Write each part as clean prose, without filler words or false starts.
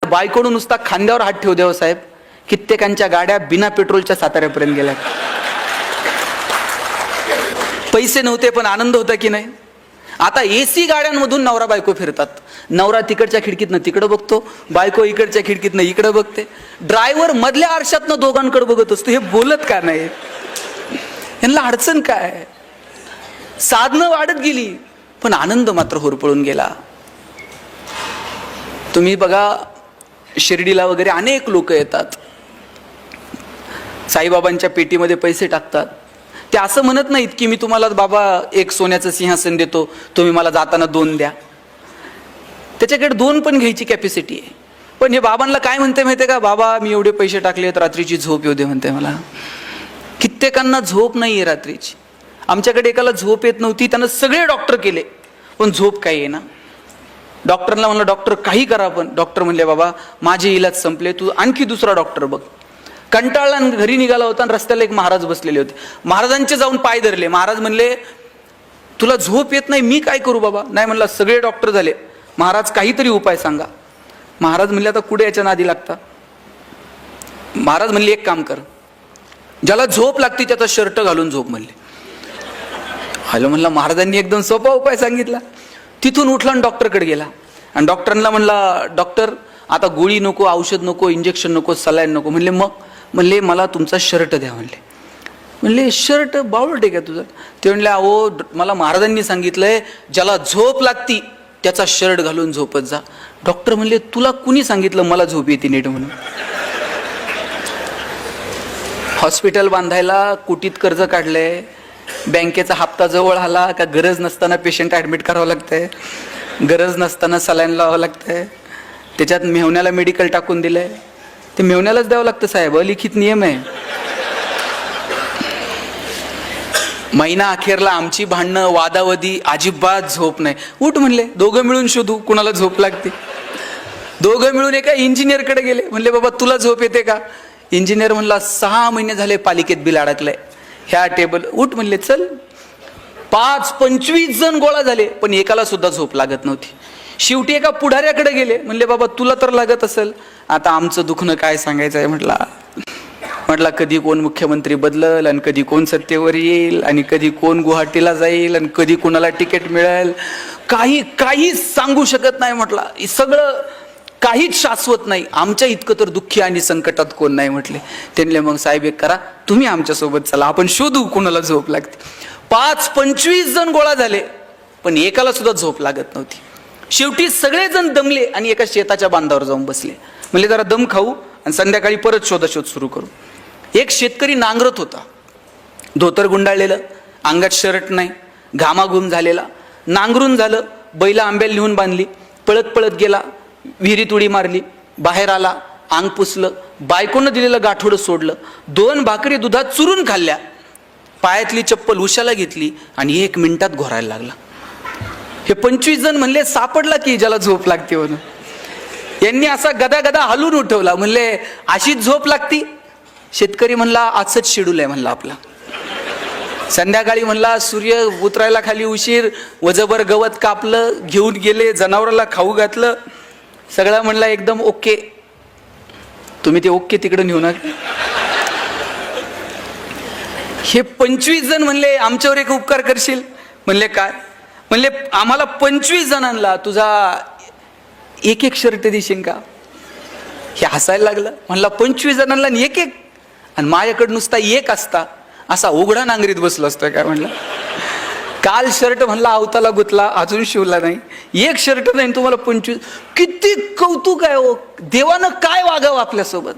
बायकोनं नुसता खांद्यावर हात ठेवू द्यावं साहेब, कित्येकांच्या गाड्या बिना पेट्रोलच्या साताऱ्यापर्यंत गेल्या. पैसे नव्हते पण आनंद होता की नाही. आता एसी गाड्यांमधून नवरा बायको फिरतात. नवरा तिकडच्या खिडकीतनं तिकडं बघतो, बायको इकडच्या खिडकीतनं इकडं बघते. ड्रायव्हर मधल्या आरशातनं दोघांकडे बघत असतो. हे बोलत का नाही? यांना अडचण काय? साधनं वाढत गेली पण आनंद मात्र होरपळून गेला. तुम्ही बघा, शिर्डीला वगैरे अनेक लोक येतात, साईबाबांच्या पेटीमध्ये पैसे टाकतात. ते असं म्हणत नाहीत की मी तुम्हाला बाबा एक सोन्याचं सिंहासन देतो, तुम्ही मला जाताना 2 द्या. त्याच्याकडे 2 पण घ्यायची कॅपॅसिटी आहे. पण हे बाबांना काय म्हणते माहिती आहे का? बाबा मी एवढे पैसे टाकलेत, रात्रीची झोप येऊ दे म्हणते मला. कित्येकांना झोप नाही आहे रात्रीची. आमच्याकडे एकाला झोप येत नव्हती, त्यानं सगळे डॉक्टर केले पण झोप काही येईना. डॉक्टरला म्हणलं डॉक्टर काही करा, पण डॉक्टर म्हणले बाबा माझे इलाज संपले, तू आणखी दुसरा डॉक्टर बघ. कंटाळला आणि घरी निघाला होता आणि रस्त्याला एक महाराज बसलेले होते. महाराजांचे जाऊन पाय धरले. महाराज म्हणले तुला झोप येत नाही, मी काय करू बाबा? नाही म्हणला सगळे डॉक्टर झाले, महाराज काहीतरी उपाय सांगा. महाराज म्हणले आता कुठे याच्या नादी लागता? महाराज म्हणले एक काम कर, ज्याला झोप लागते त्याचा शर्ट घालून झोप म्हणले. हॅलो म्हणला, महाराजांनी एकदम सोपा उपाय सांगितला. तिथून उठला आणि डॉक्टरकडे गेला आणि डॉक्टरांना म्हणला डॉक्टर आता गोळी नको, औषध नको, इंजेक्शन नको, सलाईन नको. म्हणले मग? म्हणले मला तुमचा शर्ट द्या म्हणले. म्हणले शर्ट बावळट आहे का तुझं? ते म्हणले अहो मला महाराजांनी सांगितलंय ज्याला झोप लागती त्याचा शर्ट घालून झोपत जा. डॉक्टर म्हणले तुला कुणी सांगितलं मला झोप येते नीट म्हणून? हॉस्पिटल बांधायला कोटीत कर्ज काढलंय, बँकेचा हप्ता जवळ आला का गरज नसताना पेशंट ऍडमिट करावं लागतंय, गरज नसताना सलाईन लावावं लागतंय, त्याच्यात मेहुण्याला मेडिकल टाकून दिलंय. ते मेहुण्यालाच द्यावं लागतं साहेब, अलिखित नियम आहे. महिना अखेरला आमची भांडणं, वादावादी, अजिबात झोप नाही. उठ म्हणले दोघं मिळून शोधू कुणाला झोप लागते. दोघं मिळून एका इंजिनियरकडे गेले. म्हणले बाबा तुला झोप येते का? इंजिनियर म्हणला 6 महिने झाले पालिकेत बिल अडकलंय, ह्या टेबल. उठ म्हणले चल. 25 जण गोळा झाले पण एकाला सुद्धा झोप लागत नव्हती. शेवटी एका पुढाऱ्याकडे गेले. म्हणले बाबा तुला तर लागत असेल, आता आमचं दुखणं काय सांगायचं आहे म्हटला कधी कोण मुख्यमंत्री बदलल आणि कधी कोण सत्तेवर येईल आणि कधी कोण गुवाहाटीला जाईल आणि कधी कोणाला तिकीट मिळेल, काही सांगू शकत नाही म्हटला. सगळं काहीच शाश्वत नाही. आमच्या इतकं तर दुःखी आणि संकटात कोण नाही म्हटले. त्यांनी मग साहेब एक करा, तुम्ही आमच्यासोबत चला, आपण शोधू कोणाला झोप लागते. 25 जण गोळा झाले पण एकाला सुद्धा झोप लागत नव्हती. शेवटी सगळेजण दमले आणि एका शेताच्या बांधावर जाऊन बसले. म्हणजे जरा दम खाऊ आणि संध्याकाळी परत शोधाशोध सुरू करू. एक शेतकरी नांगरत होता, धोतर गुंडाळलेलं, अंगात शर्ट नाही, घामाघूम झालेला. नांगरून झालं, बैला आंब्याला नेऊन बांधली, पळत पळत गेला, विहिरीत उडी मारली, बाहेर आला, अंग पुसलं, बायकोनं दिलेलं गाठोडं सोडलं, 2 भाकरी दुधात चुरून खाल्ल्या, पायातली चप्पल उशाला घेतली आणि 1 मिनिटात घोरायला लागला. हे 25 जण म्हणले सापडला की ज्याला झोप लागते म्हणून. यांनी असा गदा गदा हलून उठवला. म्हणले अशीच झोप लागती? शेतकरी म्हणला आजच शेड्यूल आहे म्हणला आपला. संध्याकाळी म्हणला सूर्य उतरायला खाली उशीर, वजभर गवत कापलं, घेऊन गेले, जनावराला खाऊ घातलं, सगळं म्हणला एकदम ओके. तुम्ही ते ओके तिकडे नेऊ नका. हे 25 जण म्हणले आमच्यावर एक उपकार करशील? म्हणले काय? म्हणले आम्हाला 25 जणांना तुझा एक शर्ट देशील का? हे हसायला लागलं. म्हणला 25 जणांना एक आणि माझ्याकडे नुसता एक असता असा उघडा नांगरीत बसलो असतोय काय? म्हणलं काल शर्ट म्हणला अवताला गुतला, अजून शिवला नाही, एक शर्ट नाही तुम्हाला 25. किती कौतुक आहे हो. देवानं काय वागावं आपल्यासोबत.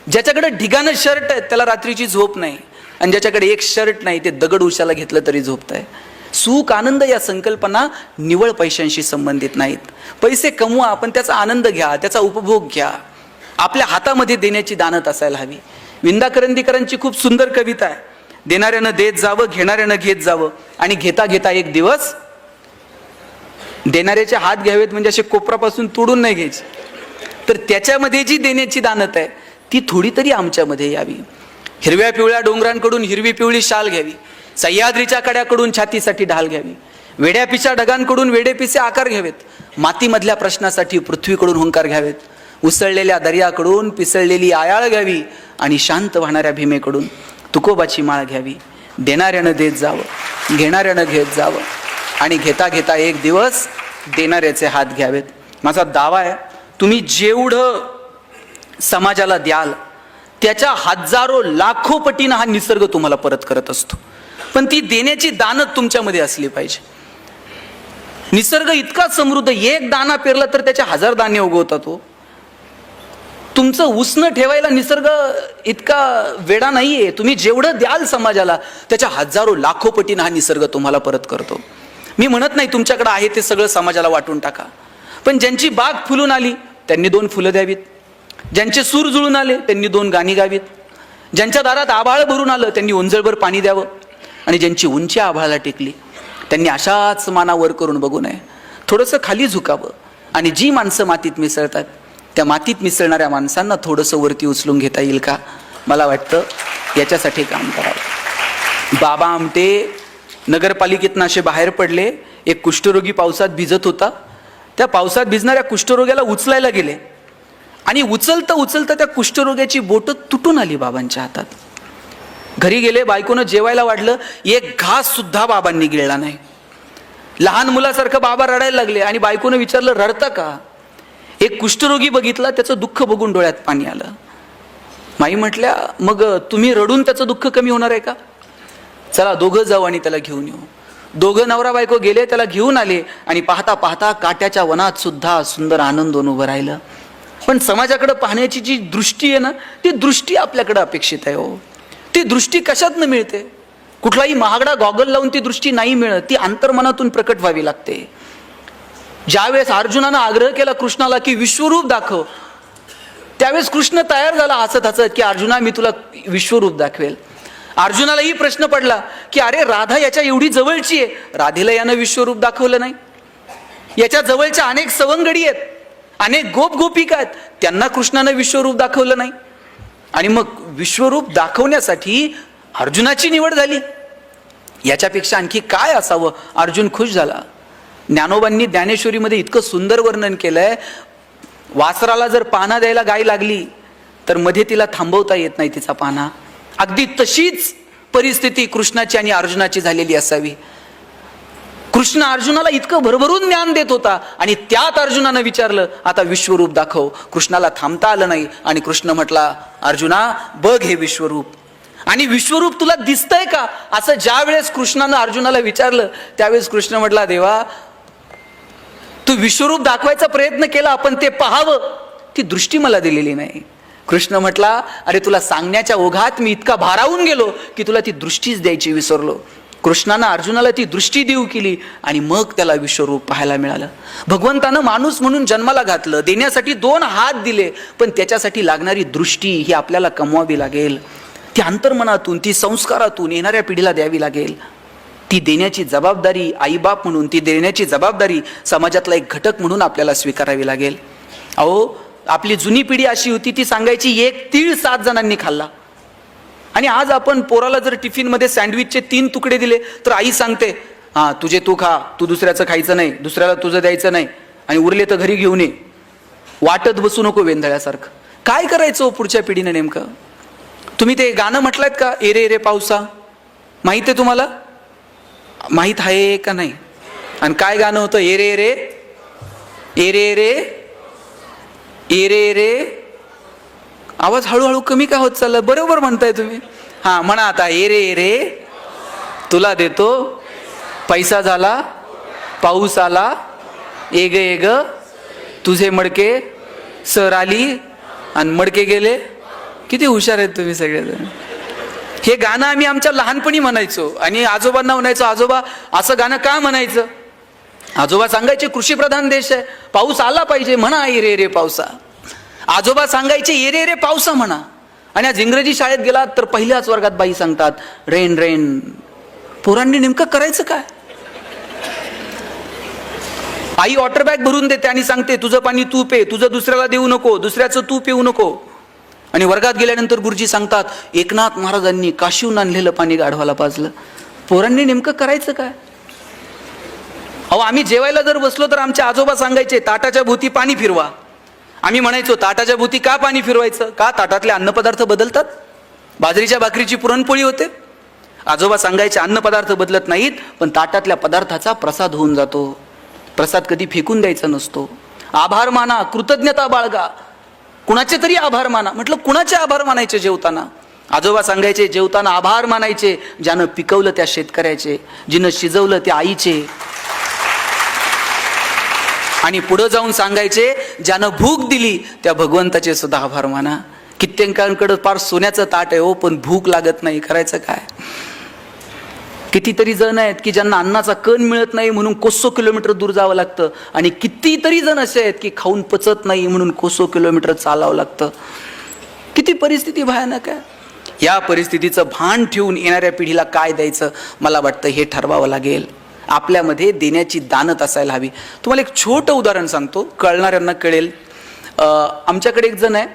ज्याच्याकडे ढिगानं शर्ट आहे त्याला रात्रीची झोप नाही आणि ज्याच्याकडे एक शर्ट नाही ते दगड उशाला घेतलं तरी झोपतंय. सुख आनंद या संकल्पना निवळ पैशांशी संबंधित नाहीत. पैसे कमवा पण त्याचा आनंद घ्या, त्याचा उपभोग घ्या. आपल्या हातामध्ये देण्याची दानत असायला हवी. विंदा करंदीकरांची खूप सुंदर कविता आहे. देणाऱ्यानं देत जावं, घेणाऱ्यानं घेत जावं आणि घेता घेता एक दिवस देणाऱ्याचे हात घ्यावेत, म्हणजे असे कोपरापासून तोडून नाही घ्यायचे. तर त्याच्यामध्ये जी देण्याची दानत आहे ती थोडी तरी आमच्यामध्ये यावी. हिरव्या पिवळ्या डोंगरांकडून हिरवी पिवळी शाल घ्यावी, सह्याद्रीच्या कड्याकडून छातीसाठी ढाल घ्यावी, वेड्यापिच्या ढगांकडून वेडेपिसे आकार घ्यावेत, मातीमधल्या प्रश्नासाठी पृथ्वीकडून हुंकार घ्यावेत, उसळलेल्या दर्याकडून पिसळलेली आयाळ घ्यावी आणि शांत वाहणाऱ्या भीमेकडून तुकोबाची माळ घ्यावी. देणाऱ्यानं देत जावं, घेणाऱ्यानं घेत जावं आणि घेता घेता एक दिवस देणाऱ्याचे हात घ्यावेत. माझा दावा आहे, तुम्ही जेवढं समाजाला द्याल त्याच्या हजारो लाखो पटीनं हा निसर्ग तुम्हाला परत करत असतो. पण ती देण्याची दानत तुमच्यामध्ये असली पाहिजे. निसर्ग इतका समृद्ध, एक दाना पेरला तर त्याचे 1000 दाणे उगवतात. तो तुमचं उसनं ठेवायला निसर्ग इतका वेडा नाहीये. तुम्ही जेवढं द्याल समाजाला त्याच्या हजारो लाखो पटीनं हा निसर्ग तुम्हाला परत करतो. मी म्हणत नाही तुमच्याकडे आहे ते सगळं समाजाला वाटून टाका, पण ज्यांची बाग फुलून आली त्यांनी 2 फुलं द्यावीत, ज्यांचे सूर जुळून आले त्यांनी 2 गाणी गावीत, ज्यांच्या दारात आभाळ भरून आलं त्यांनी ओंजळभर पाणी द्यावं, आणि ज्यांची उंची आभाळाला टेकली त्यांनी अशाच मानावर करून बघू नये, थोडंसं खाली झुकावं. आणि जी माणसं मातीत मिसळतात त्या मातीत मिसळणाऱ्या माणसांना थोडंसं वरती उचलून घेता येईल का? मला वाटतं याच्यासाठी काम करावं. बाबा आमटे नगरपालिकेतनं असे बाहेर पडले. एक कुष्ठरोगी पावसात भिजत होता. त्या पावसात भिजणाऱ्या कुष्ठरोग्याला उचलायला गेले आणि उचलता उचलता त्या कुष्ठरोग्याची बोटं तुटून आली बाबांच्या हातात. घरी गेले, बायकोनं जेवायला वाढलं, एक घास सुद्धा बाबांनी गिळला नाही. लहान मुलासारखं बाबा रडायला लागले आणि बायकोनं विचारलं, रडता का? एक कुष्ठरोगी बघितला, त्याचं दुःख बघून डोळ्यात पाणी आलं. माई म्हटल्या, मग तुम्ही रडून त्याचं दुःख कमी होणार आहे का? चला दोघं जाऊ आणि त्याला घेऊन येऊ. दोघं नवरा बायको गेले, त्याला घेऊन आले आणि पाहता पाहता काट्याच्या वनात सुद्धा सुंदर आनंदोन उभं राहिलं. पण समाजाकडे पाहण्याची जी दृष्टी आहे ना, ती दृष्टी आपल्याकडे अपेक्षित आहे. हो, ती दृष्टी कशातनं मिळते? कुठलाही महागडा गॉगल लावून ती दृष्टी नाही मिळत, ती अंतर्मनातून प्रकट व्हावी लागते. ज्यावेळेस अर्जुनानं आग्रह केला कृष्णाला की विश्वरूप दाखव, त्यावेळेस कृष्ण तयार झाला हसत हसत की अर्जुना मी तुला विश्वरूप दाखवेल. अर्जुनालाही प्रश्न पडला की अरे राधा याच्या एवढी जवळची आहे, राधेला यानं विश्वरूप दाखवलं नाही. याच्या जवळच्या अनेक सवंगडी आहेत, अनेक गोप गोपिका आहेत, त्यांना कृष्णानं विश्वरूप दाखवलं नाही. आणि मग विश्वरूप दाखवण्यासाठी अर्जुनाची निवड झाली. याच्यापेक्षा आणखी काय असावं? अर्जुन खुश झाला. ज्ञानोबांनी ज्ञानेश्वरीमध्ये इतकं सुंदर वर्णन केलंय, वासराला जर पाना द्यायला गाय लागली तर मध्ये तिला थांबवता येत नाही तिचा पाना. अगदी तशीच परिस्थिती कृष्णाची आणि अर्जुनाची झालेली असावी. कृष्ण अर्जुनाला इतकं भरभरून ज्ञान देत होता आणि त्यात अर्जुनानं विचारलं आता विश्वरूप दाखव. कृष्णाला थांबता आलं नाही आणि कृष्ण म्हटला, अर्जुना बघ हे विश्वरूप. आणि विश्वरूप तुला दिसतंय का? असं ज्या वेळेस कृष्णानं अर्जुनाला विचारलं त्यावेळेस कृष्ण म्हटला, देवा तू विश्वरूप दाखवायचा प्रयत्न केला, पण ते पाहावं ती दृष्टी मला दिलेली नाही. कृष्ण म्हटला, अरे तुला सांगण्याच्या ओघात मी इतका भारावून गेलो की तुला ती दृष्टीच द्यायची विसरलो. कृष्णानं अर्जुनाला ती दृष्टी देऊ केली आणि मग त्याला विश्वरूप पाहायला मिळालं. भगवंतानं माणूस म्हणून जन्माला घातलं, देण्यासाठी 2 हात दिले, पण त्याच्यासाठी लागणारी दृष्टी ही आपल्याला कमवावी लागेल. ती अंतर्मनातून, ती संस्कारातून येणाऱ्या पिढीला द्यावी लागेल. ती देण्याची जबाबदारी आईबाप म्हणून, ती देण्याची जबाबदारी समाजातला एक घटक म्हणून आपल्याला स्वीकारावी लागेल. अहो आपली जुनी पिढी अशी होती, ती सांगायची 1 तीळ 7 जणांनी खाल्ला. आणि आज आपण पोराला जर टिफिनमध्ये सँडविचचे 3 तुकडे दिले तर आई सांगते, हा तुझे तू खा, तू दुसऱ्याचं खायचं नाही, दुसऱ्याला तुझं द्यायचं नाही, आणि उरले तर घरी घेऊन ये, वाटत बसू नको वेंधळ्यासारखं. काय करायचं पुढच्या पिढीनं नेमकं? तुम्ही ते गाणं म्हटलंत का, एरे एरे पावसा? माहित आहे तुम्हाला? माहित आहे का नाही? आणि काय गाणं होतं? Array array array array array array. आवाज हळूहळू कमी का होत चालला? बरोबर म्हणताय तुम्ही. हा म्हणा आता, एरे एरे तुला देतो पैसा झाला पाऊस आला, एग एग तुझे मडके सर आली आणि मडके गेले. किती हुशार आहेत तुम्ही सगळेजण. हे गाणं आम्ही आमच्या लहानपणी म्हणायचो आणि आजोबांना म्हणायचो, आजोबा असं गाणं का म्हणायचं? आजोबा सांगायचे कृषीप्रधान देश आहे, पाऊस आला पाहिजे, म्हणा एरे एरे पावसा. आजोबा सांगायचे एरे एरे पावसा म्हणा. आणि आज इंग्रजी शाळेत गेलात तर पहिल्याच वर्गात बाई सांगतात रेन रेन. पोरांनी नेमकं करायचं काय? आई वॉटर बॅग भरून देते आणि सांगते तुझं पाणी तू पे, तुझं दुसऱ्याला देऊ नको, दुसऱ्याचं तू पिऊ नको. आणि वर्गात गेल्यानंतर गुरुजी सांगतात एकनाथ महाराजांनी काशीहून आणलेलं पाणी गाढवाला पाजलं. पोरांनी नेमकं करायचं काय? अहो आम्ही जेवायला जर बसलो तर आमचे आजोबा सांगायचे ताटाच्या भोवती पाणी फिरवा. आम्ही म्हणायचो ताटाच्या भोवती का पाणी फिरवायचं, का ताटातले अन्नपदार्थ बदलतात, बाजरीच्या भाकरीची पुरणपोळी होते. आजोबा सांगायचे अन्नपदार्थ बदलत नाहीत, पण ताटातल्या पदार्थाचा प्रसाद होऊन जातो. प्रसाद कधी फेकून द्यायचा नसतो. आभार माना, कृतज्ञता बाळगा, कुणाचे तरी आभार माना. म्हटलं कुणाचे आभार मानायचे जेवताना? आजोबा सांगायचे जेवताना आभार मानायचे ज्यानं पिकवलं त्या शेतकऱ्याचे, जिनं शिजवलं त्या आईचे. आणि पुढे जाऊन सांगायचे ज्यानं भूक दिली त्या भगवंताचे सुद्धा आभार माना. कित्येकांकडे फार सोन्याचं ताट आहे हो, पण भूक लागत नाही, करायचं काय? कितीतरी जण आहेत की ज्यांना अन्नाचा कण मिळत नाही म्हणून कोसो किलोमीटर दूर जावं लागतं, आणि कितीतरी जण असे आहेत की खाऊन पचत नाही म्हणून कोसो किलोमीटर चालावं लागतं. किती परिस्थिती भयानक आहे. या परिस्थितीचं भान ठेवून येणाऱ्या पिढीला काय द्यायचं, मला वाटतं हे ठरवावं लागेल. आपल्यामध्ये देण्याची दानत असायला हवी. तुम्हाला एक छोटं उदाहरण सांगतो, कळणाऱ्यांना कळेल. आमच्याकडे एक जण आहे,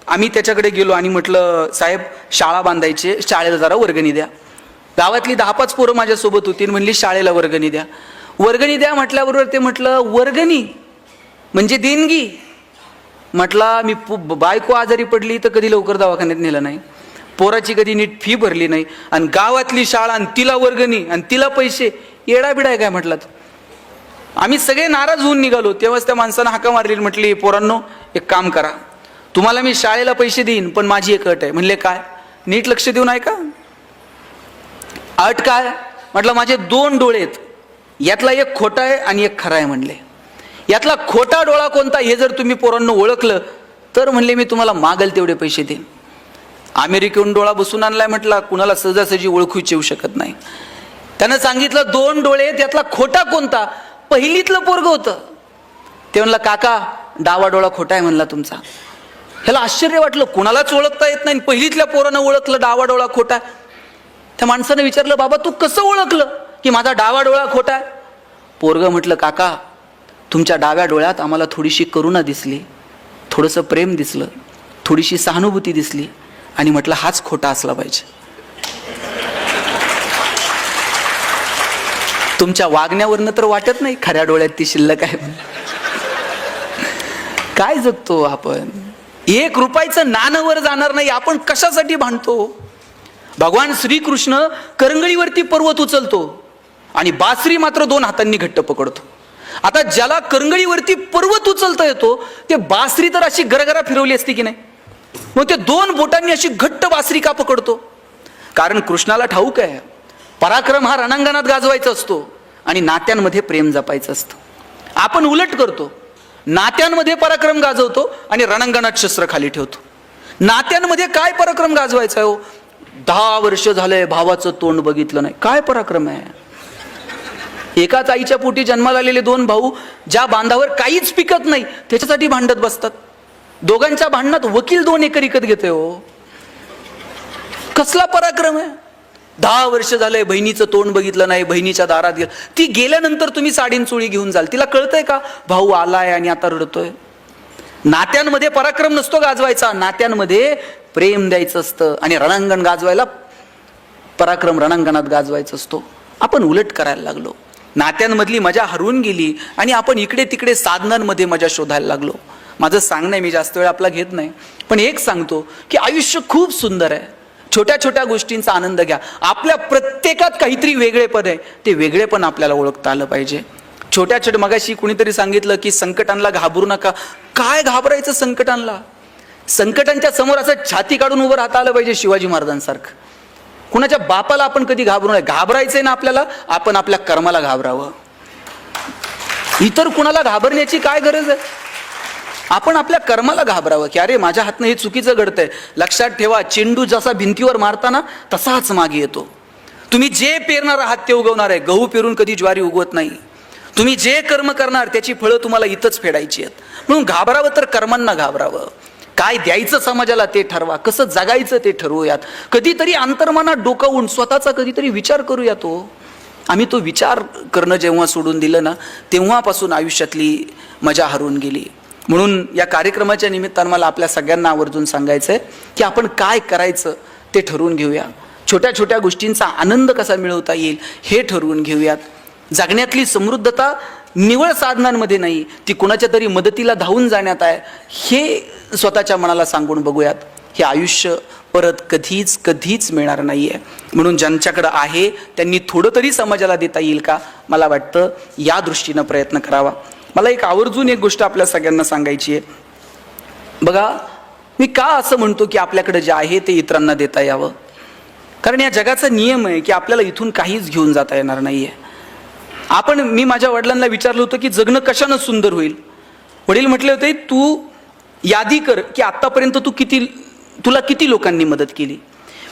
आम्ही त्याच्याकडे गेलो आणि म्हटलं साहेब शाळा बांधायची, शाळेला जरा वर्गणी द्या. गावातली 10-5 पोरं माझ्यासोबत होती, म्हणली शाळेला वर्गणी द्या. वर्गणी द्या म्हटल्याबरोबर ते म्हटलं वर्गणी म्हणजे देणगी. म्हटला मी बायको आजारी पडली तर कधी लवकर दवाखान्यात नेलं नाही, पोराची कधी नीट फी भरली नाही, आणि गावातली शाळा आणि तिला वर्गणी आणि तिला पैसे, येडाबिडा आहे काय म्हटलं. आम्ही सगळे नाराज होऊन निघालो. तेव्हाच त्या माणसानं हाका मारली, म्हटली पोरांनो एक काम करा, तुम्हाला मी शाळेला पैसे देईन पण माझी एक अट आहे. म्हणले काय? नीट लक्ष देऊन ऐका. अट काय? म्हटलं माझे 2 डोळे आहेत, यातला एक खोटा आहे आणि एक खरा आहे. म्हणले यातला खोटा डोळा कोणता हे जर तुम्ही पोरांनो ओळखलं तर म्हणले मी तुम्हाला मागल तेवढे पैसे देईन. अमेरिकेहून डोळा बसून आणलाय, म्हटला कुणाला सहजासहजी ओळखूच येऊ शकत नाही. त्यानं सांगितलं 2 डोळे, त्यातला खोटा कोणता? पहिलीतलं पोरग होतं. ते म्हणलं काका डावा डोळा खोटा आहे म्हणला तुमचा. ह्याला आश्चर्य वाटलं, कुणालाच ओळखता येत नाही, पहिलीतल्या पोरानं ओळखलं डावा डोळा खोटा. त्या माणसानं विचारलं बाबा तू कसं ओळखलं की माझा डावा डोळा खोटा आहे? पोरग म्हटलं काका तुमच्या डाव्या डोळ्यात आम्हाला थोडीशी करुणा दिसली, थोडंसं प्रेम दिसलं, थोडीशी सहानुभूती दिसली, आणि म्हटलं हाच खोटा असला पाहिजे. तुमच्या वागण्यावरनं तर वाटत नाही खऱ्या डोळ्यात ती शिल्लक आहे. काय जगतो आपण? 1 रुपयाचं नाणं वर जाणार नाही, आपण कशासाठी भांडतो? भगवान श्रीकृष्ण करंगळीवरती पर्वत उचलतो आणि बासरी मात्र 2 हातांनी घट्ट पकडतो. आता ज्याला करंगळीवरती पर्वत उचलता येतो ते बासरी तर अशी गरगरा फिरवली असती की नाही, मग ते 2 बोटांनी अशी घट्ट बासरी का पकडतो? कारण कृष्णाला ठाऊक आहे पराक्रम हा रणांगणात गाजवायचा असतो आणि नात्यांमध्ये प्रेम जपायचं असतं. आपण उलट करतो, नात्यांमध्ये पराक्रम गाजवतो आणि रणांगणात शस्त्र खाली ठेवतो. नात्यांमध्ये काय पराक्रम गाजवायचा हो? 10 वर्ष झालंय भावाचं तोंड बघितलं नाही, काय पराक्रम आहे? एकाच आईच्या पोटी जन्माला आलेले 2 भाऊ ज्या बांधावर काहीच पिकत नाही त्याच्यासाठी भांडत बसतात. दोघांच्या भांडणात वकील 2 एकर विकत घेते हो. कसला पराक्रम आहे? 10 वर्ष झालंय बहिणीचं तोंड बघितलं नाही, बहिणीच्या दारात गेलं. ती गेल्यानंतर तुम्ही साडीन चोळी घेऊन जाल, तिला कळतंय का भाऊ आलाय आणि आता रडतोय? नात्यांमध्ये पराक्रम नसतो गाजवायचा, नात्यांमध्ये प्रेम द्यायचं असतं, आणि रणांगण गाजवायला पराक्रम रणांगणात गाजवायचं असतो. आपण उलट करायला लागलो, नात्यांमधली मजा हरवून गेली आणि आपण इकडे तिकडे साधनांमध्ये मजा शोधायला लागलो. माझं सांगणं आहे, मी जास्त वेळ आपला घेत नाही, पण एक सांगतो की आयुष्य खूप सुंदर आहे. छोट्या छोट्या गोष्टींचा आनंद घ्या. आपल्या प्रत्येकात काहीतरी वेगळेपण आहे, ते वेगळेपण आपल्याला ओळखता आलं पाहिजे. छोट्या छोट्या, मगाशी कुणीतरी सांगितलं की संकटांना घाबरू नका. काय घाबरायचं संकटांना? संकटांच्या समोर असं छाती काढून उभं राहता आलं पाहिजे शिवाजी महाराजांसारखं. कुणाच्या बापाला आपण कधी घाबरू नये. घाबरायचंय ना आपल्याला, आपण आपल्या कर्माला घाबरावं. इतर कुणाला घाबरण्याची काय गरज आहे? आपण आपल्या कर्माला घाबरावं की अरे माझ्या हातनं हे चुकीचं घडतंय. लक्षात ठेवा, चेंडू जसा भिंतीवर मारताना तसाच मागे येतो. तुम्ही जे पेरणार आहात ते उगवणार आहे. गहू पेरून कधी ज्वारी उगवत नाही. तुम्ही जे कर्म करणार त्याची फळं तुम्हाला इथंच फेडायची आहेत. म्हणून घाबरावं तर कर्मांना घाबरावं. काय द्यायचं समाजाला ते ठरवा, कसं जगायचं ते ठरवूयात. कधीतरी अंतर्मनात डोकावून स्वतःचा कधीतरी विचार करूया. आम्ही तो विचार करणं जेव्हा सोडून दिलं ना, तेव्हापासून आयुष्यातली मजा हरवून गेली. म्हणून या कार्यक्रमाच्या निमित्तानं मला आपल्या सगळ्यांना आवर्जून सांगायचं आहे की आपण काय करायचं ते ठरवून घेऊया. छोट्या छोट्या गोष्टींचा आनंद कसा मिळवता येईल हे ठरवून घेऊयात. जगण्यातली समृद्धता निवळ साधनांमध्ये नाही, ती कोणाच्या तरी मदतीला धावून जाण्यात आहे, हे स्वतःच्या मनाला सांगून बघूयात. हे आयुष्य परत कधीच कधीच मिळणार नाहीये. म्हणून ज्यांच्याकडं आहे त्यांनी थोडं तरी समाजाला देता येईल का, मला वाटतं या दृष्टीनं प्रयत्न करावा. मला एक आवर्जून एक गोष्ट आपल्या सगळ्यांना सांगायची आहे. बघा, मी का असं म्हणतो की आपल्याकडे जे आहे ते इतरांना देता यावं? कारण या जगाचा नियम आहे की आपल्याला इथून काहीच घेऊन जाता येणार नाहीये. मी माझ्या वडिलांना विचारलं होतं की जगणं कशानं सुंदर होईल. वडील म्हटले होते, तू यादी कर की आतापर्यंत तुला किती लोकांनी मदत केली.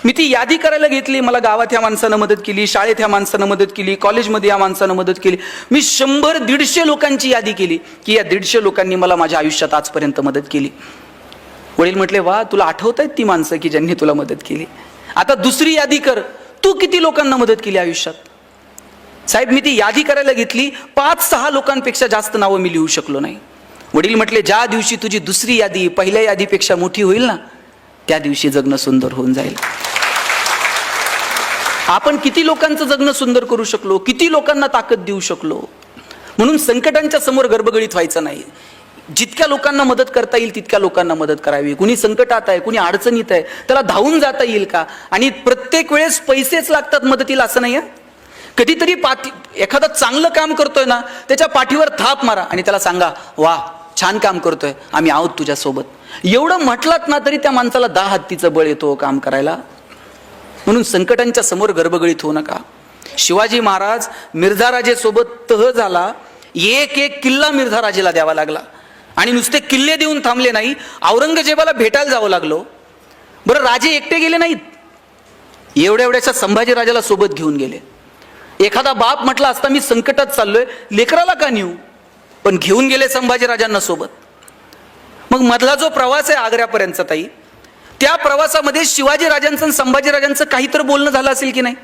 मी ती यादी करायला घेतली. मला गावात ह्या माणसानं मदत केली, शाळेत ह्या माणसानं मदत केली, कॉलेजमध्ये या माणसानं मदत केली. मी 100-150 लोकांची यादी केली की या 150 लोकांनी मला माझ्या आयुष्यात आजपर्यंत मदत केली. वडील म्हटले, वा, तुला आठवत आहेत ती माणसं की ज्यांनी तुला मदत केली. आता दुसरी यादी कर, तू किती लोकांना मदत केली आयुष्यात. साहेब, मी ती यादी करायला घेतली, 5-6 लोकांपेक्षा जास्त नावं मी लिहू शकलो नाही. वडील म्हटले, ज्या दिवशी तुझी दुसरी यादी पहिल्या यादीपेक्षा मोठी होईल ना, त्या दिवशी जगणं सुंदर होऊन जाईल. आपण किती लोकांचं जगणं सुंदर करू शकलो, किती लोकांना ताकद देऊ शकलो. म्हणून संकटांच्या समोर गर्भगळीत व्हायचं नाही. जितक्या लोकांना मदत करता येईल तितक्या लोकांना मदत करावी. कुणी संकटात आहे, कुणी अडचणीत आहे, त्याला धावून जाता येईल का. आणि प्रत्येक वेळेस पैसेच लागतात मदतीला असं नाही आहे. कधीतरी एखादं चांगलं काम करतोय ना, त्याच्या पाठीवर थाप मारा आणि त्याला सांगा, वा, छान काम करतोय, आम्ही आहोत तुझ्यासोबत. एवढं म्हटलात ना तरी त्या माणसाला 10 हत्तीचं बळ येतो काम करायला. म्हणून संकटांच्या समोर गर्भगळीत होऊ नका. शिवाजी महाराज मिर्झा राजेसोबत तह झाला, एक किल्ला मिर्झा राजेला द्यावा लागला. आणि नुसते किल्ले देऊन थांबले नाही, औरंगजेबाला भेटायला जावं लागलो. बरं, राजे एकटे गेले नाहीत, एवढ्याशा संभाजी राजाला सोबत घेऊन गेले. एखादा बाप म्हटला असता, मी संकटात चाललोय, लेकराला का नेऊ, पण घेऊन गेले संभाजी राजांना सोबत. मग मधला जो प्रवास आहे आग्र्यापर्यंतचा ताई, त्या प्रवासामध्ये शिवाजी राजांचं आणि संभाजी राजांचं काहीतरी बोलणं झालं असेल की नाही.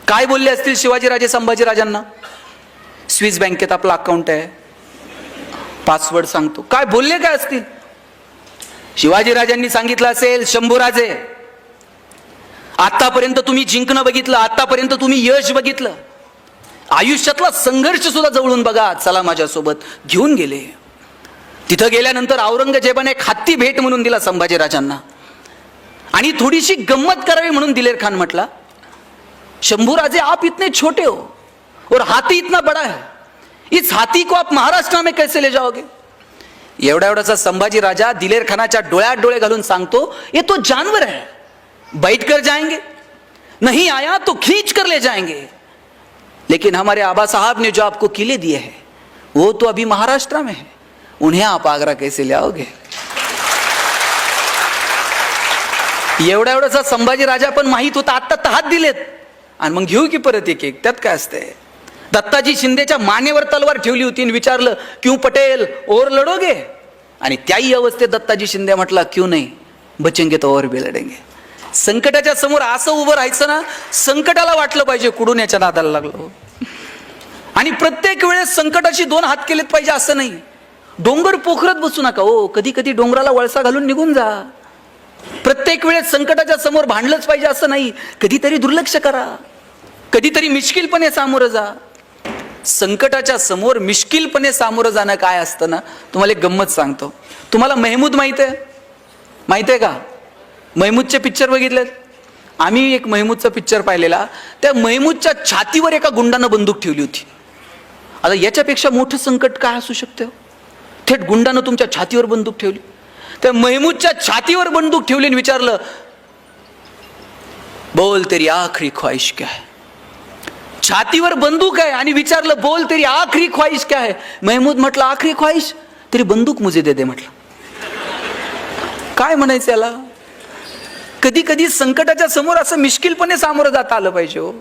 काय बोलले असतील शिवाजी राजे संभाजी राजांना? स्विस बँकेत आपलं अकाउंट आहे, पासवर्ड सांगतो. काय बोलले काय असतील? शिवाजी राजांनी सांगितलं असेल, शंभूराजे, आतापर्यंत तुम्ही जिंकणं बघितलं, आतापर्यंत तुम्ही यश बघितलं, आयुष्यातला संघर्ष सुद्धा जवळून बघा, चला माझ्यासोबत. घेऊन गेले. तिथं गेल्यानंतर औरंगजेबाने एक हत्ती भेट म्हणून दिला संभाजी राजांना. आणि थोडीशी गंमत करावी म्हणून दिलेर खान म्हटला, शंभूराजे, आप इतने छोटे हो और हाथी इतना बड़ा है, इस हाथी को आप महाराष्ट्र में कैसे ले जाओगे. एवढासा संभाजी राजा दिलेर खानाच्या डोळ्यात डोळे घालून सांगतो, ये तो जानवर है, बैठ कर जाएंगे, नहीं आया तो खींच कर ले जाएंगे, लेकिन हमारे आबा साहब ने जो आपको किले दिए हैं वो तो अभी महाराष्ट्र में है, उन्हें आप आगरा कैसे ले आओगे. एवढासा संभाजी राजा पण माहित होता, आता तहात दिलेत आणि मग घेऊ की परत एक एक, त्यात काय असतंय. दत्ताजी शिंदेच्या मानेवर तलवार ठेवली होती आणि विचारलं, क्यों पटेल और लढोगे. आणि त्याही अवस्थेत दत्ताजी शिंदे म्हटला, क्यों नाही, बचेंगे तो और भी लढेंगे. संकटाच्या समोर असं उभं राहायचं ना, संकटाला वाटलं पाहिजे कुडून याच्या नादाला लागलो. आणि प्रत्येक वेळेस संकटाशी 2 हात केलेत पाहिजे असं नाही. डोंगर पोखरत बसू नका हो, कधी कधी डोंगराला वळसा घालून निघून जा. प्रत्येक वेळेस संकटाच्या समोर भांडलंच पाहिजे असं नाही. कधीतरी दुर्लक्ष करा, कधीतरी मिश्किलपणे सामोरं जा. संकटाच्या समोर मिश्किलपणे सामोरं जाणं काय असतं ना, तुम्हाला एक गंमत सांगतो. तुम्हाला महमूद माहित आहे का? महमूदचे पिक्चर बघितलेत? आम्ही एक महमूदचा पिक्चर पाहिलेला. त्या महमूदच्या छातीवर एका गुंडानं बंदूक ठेवली होती. आता याच्यापेक्षा मोठं संकट काय असू शकतं? थेट गुंडानं तुमच्या छातीवर बंदूक ठेवली. त्या महमूदच्या छातीवर बंदूक ठेवली आणि विचारलं, बोल तेरी आखरी ख्वाहिश क्या है. छातीवर बंदूक आहे आणि विचारलं, बोल तेरी आखरी ख्वाहिश क्या है. महमूद म्हटलं, आखरी ख्वाहिश तेरी बंदूक मुझे दे दे. म्हटलं, काय म्हणायचं याला. कधी कधी संकटाच्या समोर असं मिश्किलपणे सामोरं जाता आलं पाहिजे हो.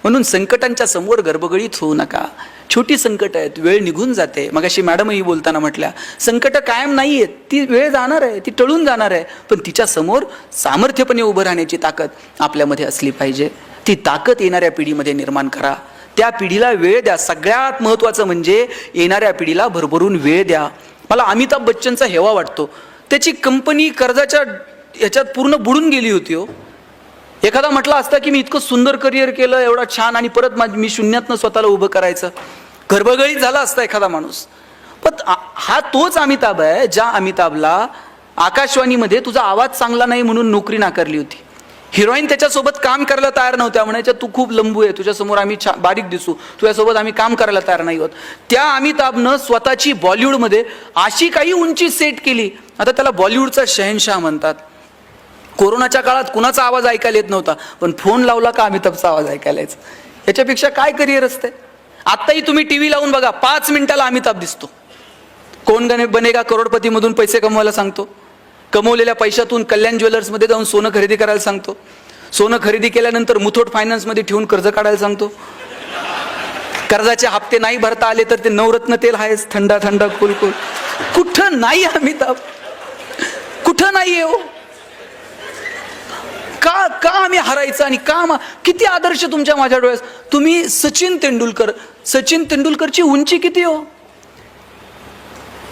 म्हणून संकटांच्या समोर गर्भगळीत होऊ नका. छोटी संकट आहेत, वेळ निघून जाते. मगाशी मॅडमही बोलताना म्हटल्या, संकट कायम नाही आहेत, ती वेळ जाणार आहे, ती टळून जाणार आहे. पण तिच्या समोर सामर्थ्यपणे उभं राहण्याची ताकद आपल्यामध्ये असली पाहिजे. ती ताकद येणाऱ्या पिढीमध्ये निर्माण करा. त्या पिढीला वेळ द्या. सगळ्यात महत्त्वाचं म्हणजे येणाऱ्या पिढीला भरभरून वेळ द्या. मला अमिताभ बच्चनचा हेवा वाटतो. त्याची कंपनी कर्जाच्या याच्यात पूर्ण बुडून गेली होती हो. एखादा म्हटला असता की मी इतकं सुंदर करिअर केलं, एवढा छान, आणि परत मी शून्यातनं स्वतःला उभं करायचं. गर्भगळीत झाला असता एखादा माणूस. पण हा तोच अमिताभ आहे ज्या अमिताभला आकाशवाणीमध्ये तुझा आवाज चांगला नाही म्हणून नोकरी नाकारली होती. हिरोईन त्याच्यासोबत काम करायला तयार नव्हत्या, म्हणायच्या तू खूप लंबू आहे, तुझ्यासमोर आम्ही बारीक दिसू, तुझ्यासोबत आम्ही काम करायला तयार नाही होत. त्या अमिताभनं स्वतःची बॉलिवूडमध्ये अशी काही उंची सेट केली, आता त्याला बॉलिवूडचा शहनशाह म्हणतात. कोरोनाच्या काळात कुणाचा आवाज ऐकायला येत नव्हता, पण फोन लावला का अमिताभचा आवाज ऐकायला यायचा. याच्यापेक्षा काय करिअर असते. आत्ताही तुम्ही टीव्ही लावून बघा, 5 मिनिटाला अमिताभ दिसतो. कोण बनेगा करोडपती मधून पैसे कमवायला सांगतो, कमवलेल्या पैशातून कल्याण ज्वेलर्समध्ये जाऊन सोनं खरेदी करायला सांगतो, सोनं खरेदी केल्यानंतर मुथूट फायनान्समध्ये ठेवून कर्ज काढायला सांगतो, कर्जाचे हप्ते नाही भरता आले तर ते नवरत्न तेल आहेच, थंड थंड कुल कुल. कुठं नाही अमिताभ, कुठं नाही हो. का का आम्ही हरायचं आणि का किती आदर्श तुमच्या माझ्या डोळ्यात. तुम्ही सचिन तेंडुलकरची उंची किती हो.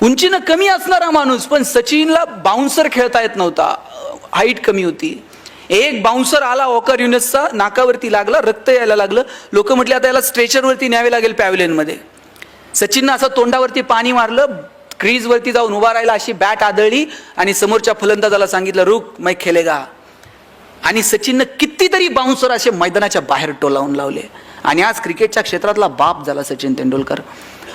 उंचीनं कमी असणारा माणूस, पण सचिनला बाउन्सर खेळता येत नव्हता, हाईट कमी होती. एक बाउन्सर आला वॉकर युनिसचा, नाकावरती लागला, रक्त यायला लागलं. लोक म्हटले आता याला स्ट्रेचरवरती न्यावे लागेल पॅव्हलियनमध्ये. सचिननं असं तोंडावरती पाणी मारलं, क्रीजवरती जाऊन उभा राहिला, अशी बॅट आदळली आणि समोरच्या फलंदाजाला सांगितलं रुक मै खेलेगा. आणि सचिननं कितीतरी बाउन्सर असे मैदानाच्या बाहेर टोलावून लावले आणि आज क्रिकेटच्या क्षेत्रातला बाप झाला सचिन तेंडुलकर.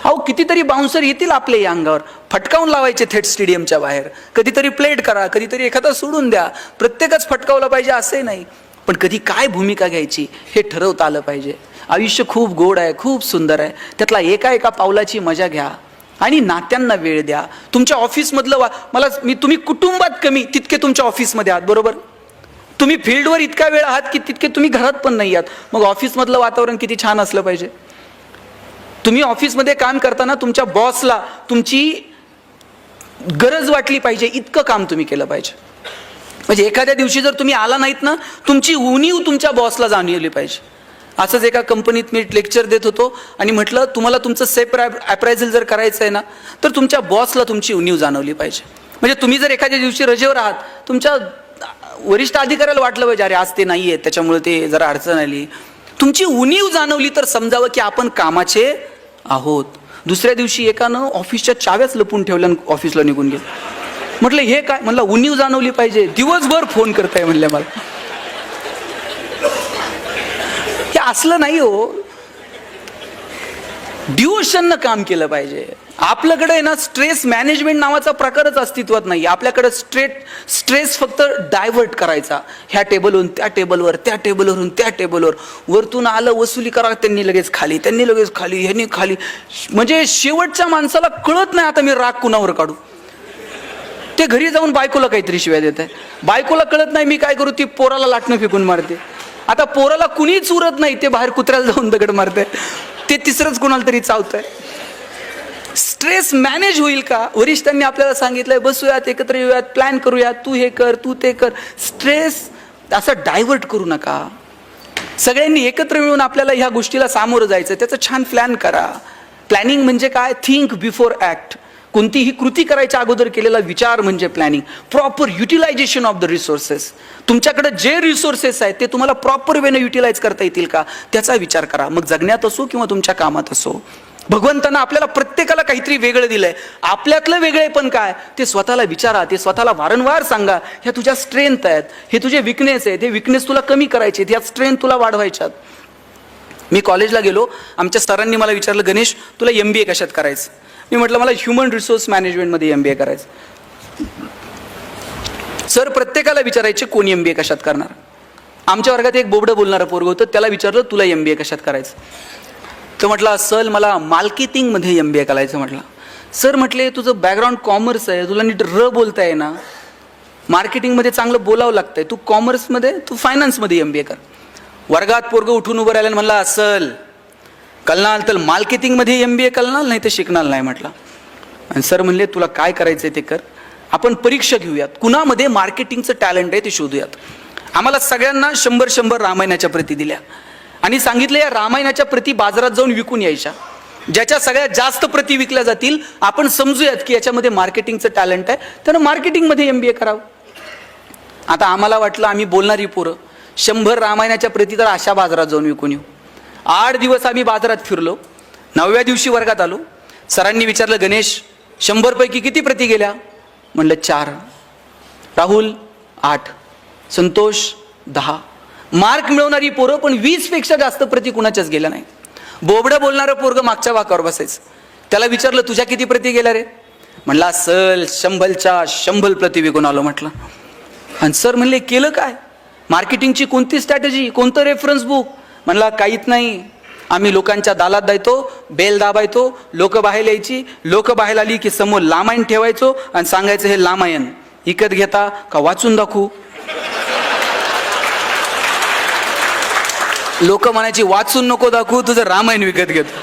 अहो कितीतरी बाउन्सर येतील आपल्या या अंगावर, फटकावून लावायचे थेट स्टेडियमच्या बाहेर. कधीतरी प्लेट करा, कधीतरी एखादा सोडून द्या, प्रत्येकच फटकावलं पाहिजे असे नाही. पण कधी काय भूमिका घ्यायची हे ठरवता आलं पाहिजे. आयुष्य खूप गोड आहे, खूप सुंदर आहे, त्यातला एका एका पावलाची मजा घ्या आणि नात्यांना वेळ द्या. तुमच्या ऑफिसमधलं तुम्ही कुटुंबात कमी तितके तुमच्या ऑफिसमध्ये आहात, बरोबर. तुम्ही फील्डवर इतका वेळ आहात की तितके तुम्ही घरात पण नाही आहात. मग ऑफिसमधलं वातावरण किती छान असलं पाहिजे. तुम्ही ऑफिसमध्ये काम करताना तुमच्या बॉसला तुमची गरज वाटली पाहिजे इतकं काम तुम्ही केलं पाहिजे. म्हणजे एखाद्या दिवशी जर तुम्ही आला नाहीत ना, तुमची उणीव तुमच्या बॉसला जाणवली पाहिजे. असंच एका कंपनीत मी लेक्चर देत होतो आणि म्हटलं तुम्हाला तुमचं सेल्फ अप्रायझल जर करायचं आहे ना, तर तुमच्या बॉसला तुमची उणीव जाणवली पाहिजे. म्हणजे तुम्ही जर एखाद्या दिवशी रजेवर आहात, तुमच्या वरिष्ठ अधिकाऱ्याला वाटलं पाहिजे अरे आज ते नाही आहेत त्याच्यामुळे ते जरा अडचण आली. तुमची उणीव जाणवली तर समजावं की आपण कामाचे आहोत. दुसऱ्या दिवशी एकानं ऑफिसच्या चाव्याच लपून ठेवल्या ऑफिसला निघून गेलं. म्हटलं हे काय, म्हणलं उणीव जाणवली पाहिजे, दिवसभर फोन करताय म्हणल्या मला. हे असलं नाही हो, डिवोशननं काम केलं पाहिजे. आपल्याकडे ना स्ट्रेस मॅनेजमेंट नावाचा प्रकारच अस्तित्वात नाही. आपल्याकडे स्ट्रेस फक्त डायव्हर्ट करायचा, ह्या टेबलवरून त्या टेबलवर, त्या टेबलवरून त्या टेबलवर, वरतून आलं वसुली करा, त्यांनी लगेच खाली, ह्यांनी खाली. म्हणजे शेवटच्या माणसाला कळत नाही आता मी राग कुणावर काढू. ते घरी जाऊन बायकोला काहीतरी शिव्या देत आहे, बायकोला कळत नाही मी काय करू, ती पोराला लाटणं फेकून मारते. आता पोराला कुणीच उरत नाही, ते बाहेर कुत्र्याला जाऊन दगड मारते, ते तिसरंच कुणाला तरी चावतंय. स्ट्रेस मॅनेज होईल का. वरिष्ठांनी आपल्याला सांगितलंय बसूयात, एकत्र येऊयात, प्लॅन करूयात, तू हे कर, तू ते कर. स्ट्रेस असं डायव्हर्ट करू नका. सगळ्यांनी एकत्र मिळून आपल्याला ह्या गोष्टीला सामोरं जायचं, त्याचं छान प्लॅन करा. प्लॅनिंग म्हणजे काय, थिंक बिफोर ऍक्ट. कोणतीही कृती करायच्या अगोदर केलेला विचार म्हणजे planning. Proper utilisation of the resources. तुमच्याकडे जे रिसोर्सेस आहेत ते तुम्हाला प्रॉपर वेने युटिलाइज करता येतील का त्याचा विचार करा. मग जगण्यात असो किंवा तुमच्या कामात असो. भगवंतानं आपल्याला प्रत्येकाला काहीतरी वेगळं दिलंय. आपल्यातलं वेगळे पण काय ते स्वतःला विचारा, ते स्वतःला वारंवार सांगा. ह्या तुझ्या स्ट्रेंथ आहेत, हे तुझे विकनेस आहेत, हे विकनेस तुला कमी करायचे, ह्या स्ट्रेंथ तुला वाढवायच्यात. मी कॉलेजला गेलो, आमच्या सरांनी मला विचारलं गणेश तुला MBA कशात करायचं. मी म्हटलं मला ह्युमन रिसोर्स मॅनेजमेंटमध्ये MBA करायचं. सर प्रत्येकाला विचारायचे कोण MBA कशात करणार. आमच्या वर्गात एक बोबडं बोलणारं पोरग होतं, त्याला विचारलं तुला MBA कशात करायचं. तर म्हटलं सर मला मार्केटिंगमध्ये MBA करायचं. म्हटलं सर म्हटले तुझं बॅकग्राऊंड कॉमर्स आहे, तुला नीट बोलता आहे ना, मार्केटिंगमध्ये चांगलं बोलावं लागतंय, तू कॉमर्समध्ये तू फायनान्समध्ये MBA कर. वर्गात पोरग उठून उभं राहिलं म्हणला असल कलनाल तर मार्केटिंगमध्ये MBA कलनाल नाही तर शिकणार नाही. म्हटलं आणि सर म्हणले तुला काय करायचंय ते कर, आपण परीक्षा घेऊयात, कुणामध्ये मार्केटिंगचं टॅलेंट आहे ते शोधूयात. आम्हाला सगळ्यांना 100 रामायणाच्या प्रती दिल्या आणि सांगितलं या रामायणाच्या प्रती बाजारात जाऊन विकून यायच्या. ज्याच्या सगळ्यात जास्त प्रती विकल्या जातील आपण समजूयात की याच्यामध्ये मार्केटिंगचं टॅलेंट आहे, त्यानं मार्केटिंगमध्ये MBA करावं. आता आम्हाला वाटलं आम्ही बोलणारी पोरं 100 रामायणाच्या प्रती तर अशा बाजारात जाऊन विकून येऊ. 8 दिवस आम्ही बाजारात फिरलो. 9व्या दिवशी वर्गात आलो. सरांनी विचारलं, गणेश 100 पैकी किती प्रती गेल्या? म्हणलं 4. राहुल 8, संतोष 10. मार्क मिळवणारी पोरं पण 20 पेक्षा जास्त प्रती कुणाच्याच गेल्या नाही. बोबडं बोलणारं पोरग मागच्या वाकावर बसायचं. त्याला विचारलं, तुझ्या किती प्रती गेल्या रे? म्हणला, सल 100च्या 100 प्रती विकून आलो म्हटलं. आणि सर म्हणले, केलं काय? मार्केटिंगची कोणती स्ट्रॅटेजी, कोणतं रेफरन्स बुक? म्हणला, काहीच नाही. आम्ही लोकांच्या दालात द्यायचो, बेल दाबायचो, लोक बाहेर यायची, लोक बाहेर आली की समोर लामायण ठेवायचो आणि सांगायचं, हे लामायण विकत घेता का वाचून दाखवू? लोक म्हणायची, वाचून नको दाखवू, तुझं रामायण विकत घेतो.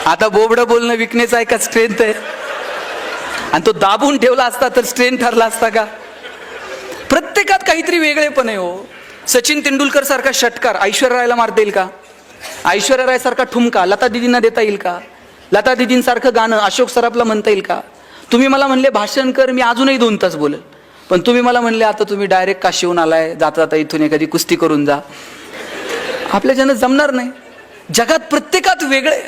आता बोबडं बोलणं विकनेस आहे का स्ट्रेंथ आहे? आणि तो दाबून ठेवला असता तर स्ट्रेंथ ठरला असता का? प्रत्येकात काहीतरी वेगळेपण आहे हो. सचिन तेंडुलकर सारखा षटकार ऐश्वर्या रायला मारता येईल का? ऐश्वर्या राय सारखा ठुमका लता दिदींना देता येईल का? लता दिदींसारखं गाणं अशोक सराफला म्हणता येईल का? तुम्ही मला म्हणले भाषण कर, मी अजूनही 2 तास बोलेल. पण तुम्ही मला म्हणले, आता तुम्ही डायरेक्ट काशीहून आलाय, जाता जाता इथून एखादी कुस्ती करून जा. आपल्याच्यानं जमणार नाही. जगात प्रत्येकात वेगळे.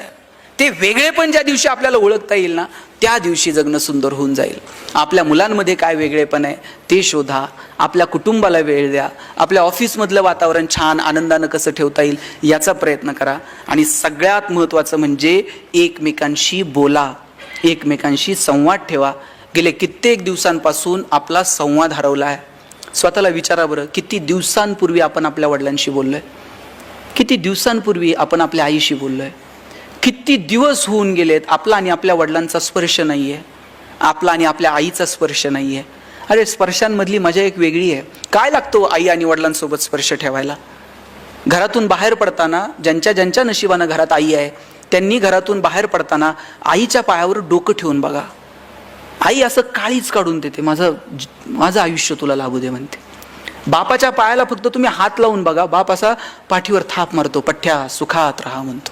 ते वेगळे पण ज्या दिवशी आपल्याला ओळखता येईल ना, त्या दिवशी जगणं सुंदर होऊन जाईल. आपल्या मुलांमध्ये काय वेगळेपण आहे ते शोधा. आपल्या कुटुंबाला वेळ द्या. आपल्या ऑफिसमधलं वातावरण छान आनंदानं कसं ठेवता येईल याचा प्रयत्न करा. आणि सगळ्यात महत्त्वाचं म्हणजे एकमेकांशी बोला, एकमेकांशी संवाद ठेवा. गेले कित्येक दिवसांपासून आपला संवाद हरवला आहे. स्वतःला विचारा बरं, किती दिवसांपूर्वी आपण आपल्या वडिलांशी बोललोय? किती दिवसांपूर्वी आपण आपल्या आईशी बोललोय? किती दिवस होऊन गेलेत आपला आणि आपल्या वडिलांचा स्पर्श नाही आहे, आपला आणि आपल्या आईचा स्पर्श नाही आहे. अरे स्पर्शांमधली मजा एक वेगळी आहे. काय लागतो आई आणि वडिलांसोबत स्पर्श ठेवायला? घरातून बाहेर पडताना ज्यांच्या ज्यांच्या नशिबानं घरात आई आहे त्यांनी घरातून बाहेर पडताना आईच्या पायावर डोकं ठेवून बघा. आई असं काळीच काढून देते, माझं आयुष्य तुला लाभू दे म्हणते. बापाच्या पायाला फक्त तुम्ही हात लावून बघा, बाप असा पाठीवर थाप मारतो, पठ्ठ्या सुखात राहा म्हणतो.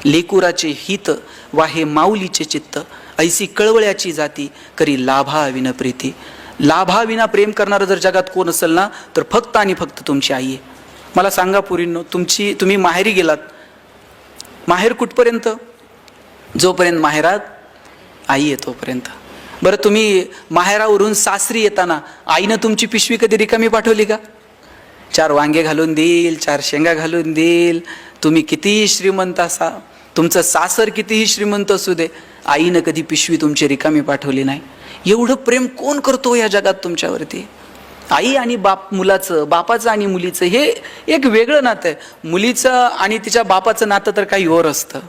लेकुराचे हित वाहे माऊलीचे चित्त, ऐसी कळवळ्याची जाती करी लाभा विन प्रीती. लाभा विना प्रेम करणारं जर जगात कोण असेल ना, तर फक्त आणि फक्त तुमची आई आहे. मला सांगा पुरींनो, तुम्ही माहेरी गेलात, माहेर कुठपर्यंत? जोपर्यंत माहेरात आई आहे तोपर्यंत. बरं, तुम्ही माहेरावरून सासरी येताना आईनं तुमची पिशवी कधी रिकामी पाठवली का? 4 वांगे घालून देईल, 4 शेंगा घालून देईल. तुम्ही कितीही श्रीमंत असा, तुमचं सासर कितीही श्रीमंत असू दे, आईनं कधी पिशवी तुमची रिकामी पाठवली नाही. एवढं प्रेम कोण करतो या जगात तुमच्यावरती? आई आणि बाप मुलाचं, बापाचं आणि मुलीचं हे एक वेगळं नातं आहे. मुलीचं आणि तिच्या बापाचं नातं तर काही और असतं.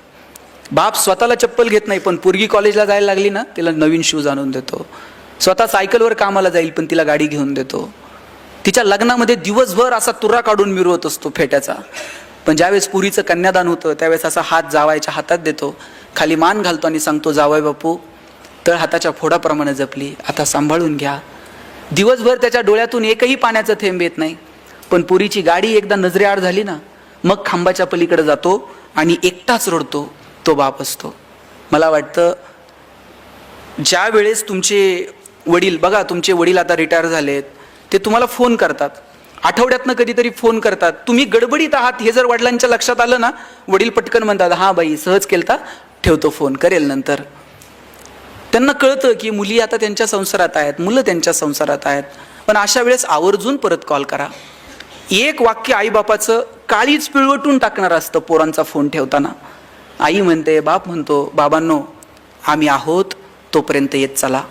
बाप स्वतःला चप्पल घेत नाही, पण पोरगी कॉलेजला जायला लागली ना, तिला नवीन शूज आणून देतो. स्वतः सायकलवर कामाला जाईल, पण तिला गाडी घेऊन देतो. तिच्या लग्नामध्ये दिवसभर असा तुरा काढून मिरवत असतो फेट्याचा. पण ज्यावेळेस पुरीचं कन्यादान होतं त्यावेळेस असा हात जावायच्या हातात देतो, खाली मान घालतो आणि सांगतो, जावई बापू तळ हाताच्या फोडाप्रमाणे जपली, आता सांभाळून घ्या. दिवसभर त्याच्या डोळ्यातून एकही पाण्याचं थेंब येत नाही. पण पुरीची गाडी एकदा नजरेआड झाली ना, मग खांबाच्या पलीकडे जातो आणि एकटाच रडतो. तो बाप असतो. मला वाटतं ज्या वेळेस तुमचे वडील, बघा तुमचे वडील आता रिटायर झालेत, ते तुम्हाला फोन करतात, आठवड्यातनं कधीतरी फोन करतात. तुम्ही गडबडीत आहात हे जर वडिलांच्या लक्षात आलं ना, वडील पटकन म्हणतात, हां बाई सहज केलता, ठेवतो फोन, करेल नंतर. त्यांना कळतं की मुली आता त्यांच्या संसारात आहेत, मुलं त्यांच्या संसारात आहेत. पण अशा वेळेस आवर्जून परत कॉल करा. एक वाक्य आईबापाचं काळीच पिळवटून टाकणार असतं पोरांचा फोन ठेवताना. आई म्हणते, बाप म्हणतो, बाबांनो आम्ही आहोत तोपर्यंत येत चला.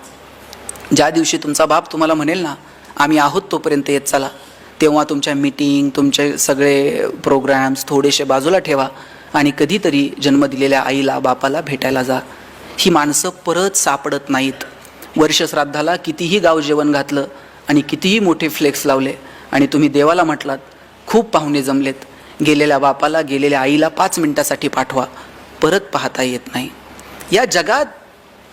ज्या दिवशी तुमचा बाप तुम्हाला म्हणेल ना, आम्ही आहोत तोपर्यंत येत चला, तेव्हा तुमच्या मीटिंग, तुमचे सगळे प्रोग्राम्स थोडेसे बाजूला ठेवा आणि कधीतरी जन्म दिलेल्या आईला बापाला भेटायला जा. ही माणसं परत सापडत नाहीत. वर्षश्राद्धाला कितीही गाव जेवण घातलं आणि कितीही मोठे फ्लेक्स लावले आणि तुम्ही देवाला म्हटलात, खूप पाहुणे जमलेत, गेलेल्या बापाला, गेलेल्या आईला 5 मिनिटासाठी पाठवा, परत पाहता येत नाही. या जगात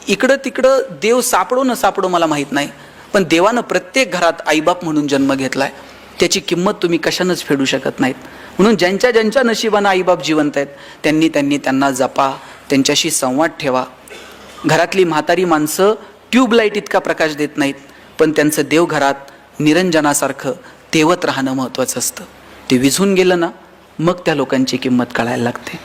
इकडं तिकडं देव सापडो न सापडो मला माहीत नाही, पण देवानं प्रत्येक घरात आईबाप म्हणून जन्म घेतलाय. त्याची किंमत तुम्ही कशानंच फेडू शकत नाहीत. म्हणून ज्यांच्या ज्यांच्या नशिबानं आईबाप जिवंत आहेत त्यांना जपा, त्यांच्याशी संवाद ठेवा. घरातली म्हातारी माणसं ट्यूबलाईट इतका प्रकाश देत नाहीत, पण त्यांचं देव घरात निरंजनासारखं तेवत राहणं महत्त्वाचं असतं. ते विझून गेलं ना, मग त्या लोकांची किंमत कळायला लागते.